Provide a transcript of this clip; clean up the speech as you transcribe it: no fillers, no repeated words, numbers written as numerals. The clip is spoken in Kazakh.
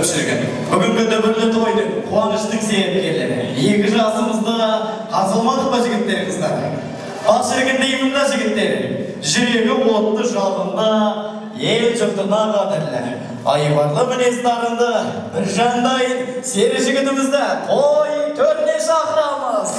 Көпшілігі, бүгінгі дүбірлі тойдың қуаныштың себепкерлері. Екі жасымызда қазылмадық па жігіттер қыздар? Ал шіркін деймін да жігіттер, жүрегі отты жалында, ел жұртына қадірлі. Айбарлы мінездарынды бір жандайын сері жігітімізді той төріне шақырамыз.